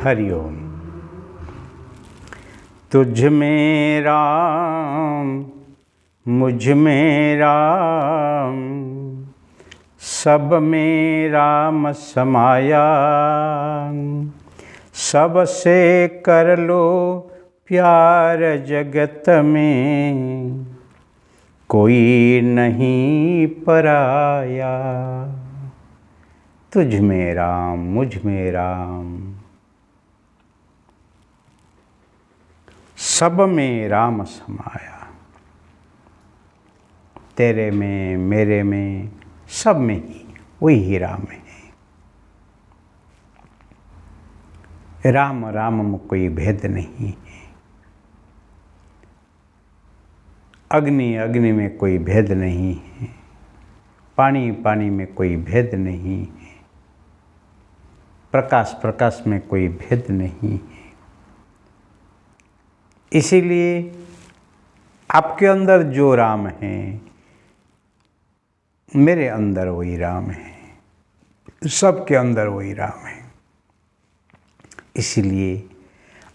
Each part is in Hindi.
हरिओम। तुझ में राम मुझ में राम, सब में राम समाया। सबसे कर लो प्यार जगत में, कोई नहीं पराया। तुझ में राम मुझ में राम, सब में राम समाया। तेरे में मेरे में सब में ही वही राम है। राम राम में कोई भेद नहीं है। अग्नि अग्नि में कोई भेद नहीं है। पानी पानी में कोई भेद नहीं है। प्रकाश प्रकाश में कोई भेद नहीं है। इसीलिए आपके अंदर जो राम है, मेरे अंदर वही राम है, सबके अंदर वही राम है। इसीलिए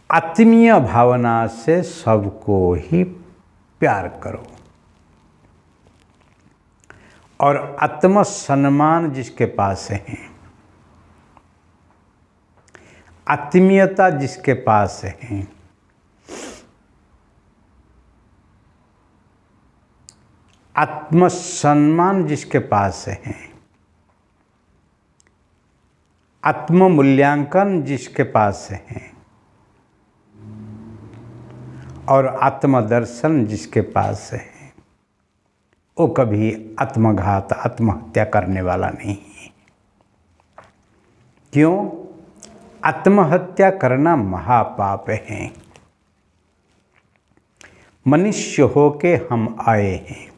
आत्मीय भावना से सबको ही प्यार करो, और आत्मसम्मान जिसके पास है, आत्मीयता जिसके पास है, आत्मसम्मान जिसके पास है, आत्म मूल्यांकन जिसके पास है, और आत्मदर्शन जिसके पास है, वो कभी आत्मघात आत्महत्या करने वाला नहीं है। क्यों? आत्महत्या करना महापाप है। मनुष्य होके हम आए हैं,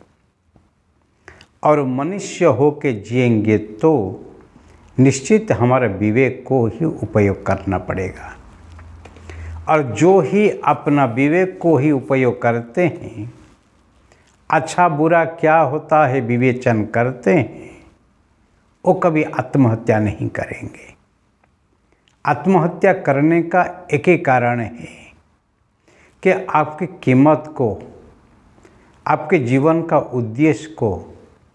और मनुष्य होके जिएंगे तो निश्चित हमारे विवेक को ही उपयोग करना पड़ेगा। और जो ही अपना विवेक को ही उपयोग करते हैं, अच्छा बुरा क्या होता है विवेचन करते हैं, वो कभी आत्महत्या नहीं करेंगे। आत्महत्या करने का एक ही कारण है कि आपकी कीमत को, आपके जीवन का उद्देश्य को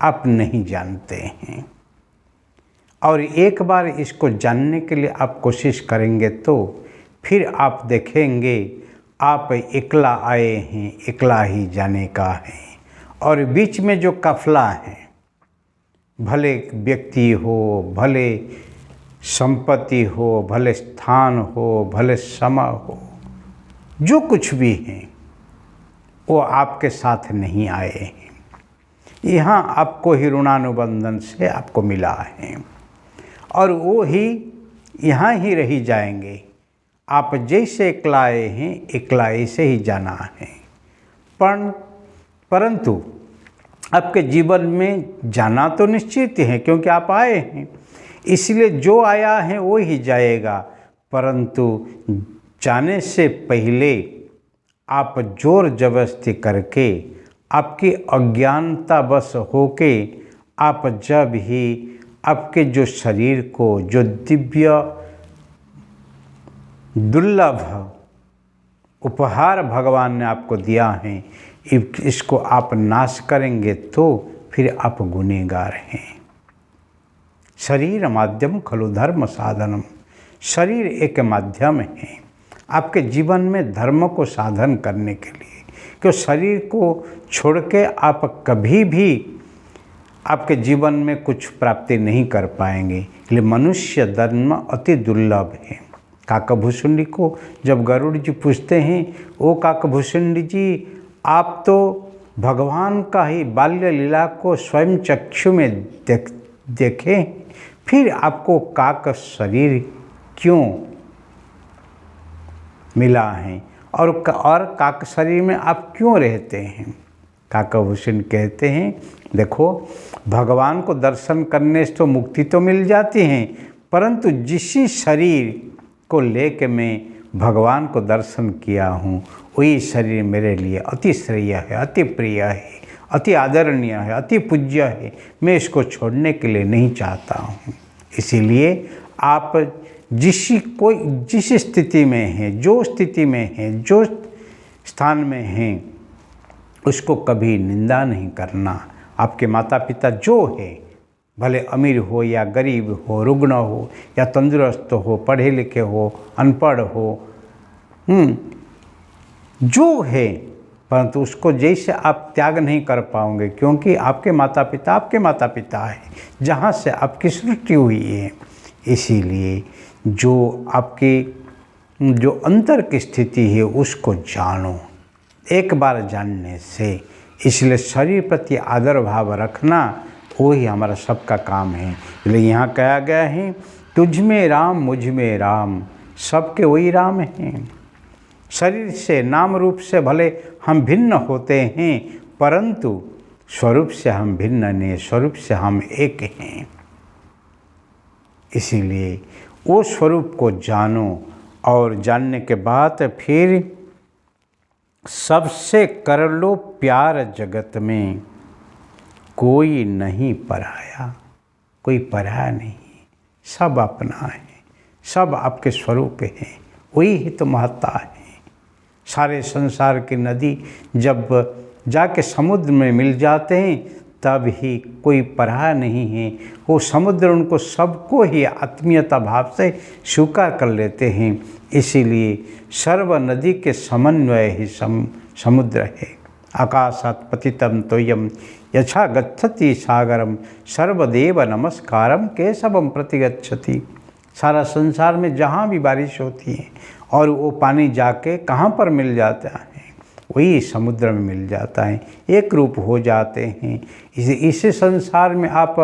आप नहीं जानते हैं। और एक बार इसको जानने के लिए आप कोशिश करेंगे तो फिर आप देखेंगे आप एकला आए हैं, एकला ही जाने का है। और बीच में जो काफिला है, भले व्यक्ति हो, भले संपत्ति हो, भले स्थान हो, भले समय हो, जो कुछ भी है वो आपके साथ नहीं आए हैं। यहाँ आपको ही ऋणानुबंधन से आपको मिला है, और वो ही यहाँ ही रही जाएंगे। आप जैसे एकलाए हैं, एकलाए से ही जाना है। परंतु आपके जीवन में जाना तो निश्चित है, क्योंकि आप आए हैं। इसलिए जो आया है वो ही जाएगा। परंतु जाने से पहले आप जोर जबरदस्ती करके, आपकी अज्ञानता बस होके, आप जब ही आपके जो शरीर को, जो दिव्य दुर्लभ उपहार भगवान ने आपको दिया है, इसको आप नाश करेंगे तो फिर आप गुनहगार हैं। शरीर माध्यम खलु धर्म साधनम। शरीर एक माध्यम है आपके जीवन में धर्म को साधन करने के लिए। क्यों? शरीर को छोड़ के आप कभी भी आपके जीवन में कुछ प्राप्ति नहीं कर पाएंगे। इसलिए मनुष्य जन्म अति दुर्लभ है। काकभूषुंडी को जब गरुड़ जी पूछते हैं, ओ काकभूषुंडी जी, आप तो भगवान का ही बाल्य लीला को स्वयं चक्षु में देखें, फिर आपको काक शरीर क्यों मिला है, और काक शरीर में आप क्यों रहते हैं? काकभूषण कहते हैं, देखो भगवान को दर्शन करने से तो मुक्ति तो मिल जाती है, परंतु जिस शरीर को लेके मैं भगवान को दर्शन किया हूँ, वही शरीर मेरे लिए अति श्रेय है, अति प्रिय है, अति आदरणीय है, अति पूज्य है। मैं इसको छोड़ने के लिए नहीं चाहता हूँ। इसीलिए आप जिस स्थिति में हैं, जो स्थिति में हैं, जो स्थान में हैं, उसको कभी निंदा नहीं करना। आपके माता पिता जो है, भले अमीर हो या गरीब हो, रुग्ण हो या तंदुरुस्त हो, पढ़े लिखे हो, अनपढ़ हो, जो है, परंतु उसको जैसे आप त्याग नहीं कर पाओगे, क्योंकि आपके माता पिता है, जहाँ से आपकी सृष्टि हुई है। इसीलिए जो आपकी जो अंतर की स्थिति है उसको जानो, एक बार जानने से। इसलिए शरीर प्रति आदर भाव रखना वही हमारा सबका काम है। इसलिए यहाँ कहा गया है, तुझ में राम मुझ में राम, सबके वही राम हैं। शरीर से नाम रूप से भले हम भिन्न होते हैं, परंतु स्वरूप से हम भिन्न नहीं, स्वरूप से हम एक हैं। इसीलिए वो स्वरूप को जानो, और जानने के बाद फिर सबसे कर लो प्यार, जगत में कोई नहीं पराया, कोई पराया नहीं, सब अपना है, सब आपके स्वरूप हैं, वही ही तो महत्ता है। सारे संसार की नदी जब जाके समुद्र में मिल जाते हैं, तब ही कोई पराया नहीं है। वो समुद्र उनको सबको ही आत्मीयता भाव से स्वीकार कर लेते हैं। इसीलिए सर्व नदी के समन्वय ही समुद्र है। आकाशात् पतितं तोयम यथा गच्छति सागरम, सर्वदेव नमस्कारम केशवम प्रतिगच्छति। सारा संसार में जहाँ भी बारिश होती है और वो पानी जाके कहाँ पर मिल जाता है, वही समुद्र में मिल जाता है, एक रूप हो जाते हैं। इस संसार में आप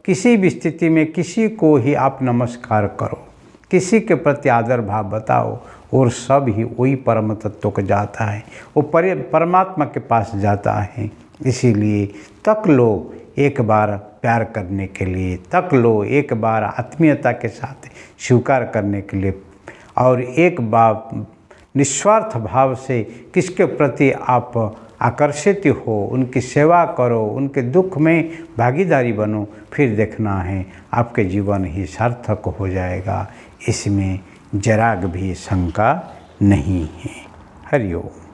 किसी भी स्थिति में किसी को ही आप नमस्कार करो, किसी के प्रति आदर भाव बताओ, और सब ही वही परम तत्व को जाता है, वो परमात्मा के पास जाता है। इसीलिए तक लो एक बार प्यार करने के लिए, तक लो एक बार आत्मीयता के साथ स्वीकार करने के लिए, और एक बार निस्वार्थ भाव से किसके प्रति आप आकर्षित हो, उनकी सेवा करो, उनके दुख में भागीदारी बनो, फिर देखना है आपके जीवन ही सार्थक हो जाएगा। इसमें जरा भी शंका नहीं है। हरि ओम।